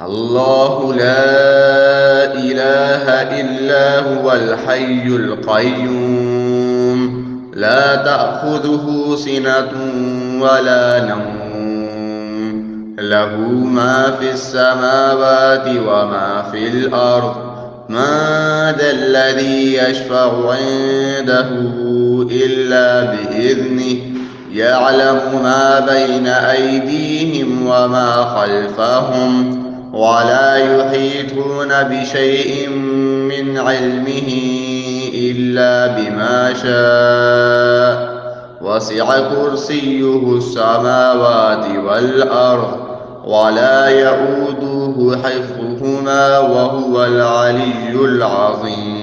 الله لا إله إلا هو الحي القيوم لا تأخذه سنة ولا نوم له ما في السماوات وما في الأرض من ذا الذي يشفع عنده إلا بإذنه يعلم ما بين أيديهم وما خلفهم ولا يحيطون بشيء من علمه إلا بما شاء وسع كرسيه السماوات والأرض ولا يئوده حفظهما وهو العلي العظيم.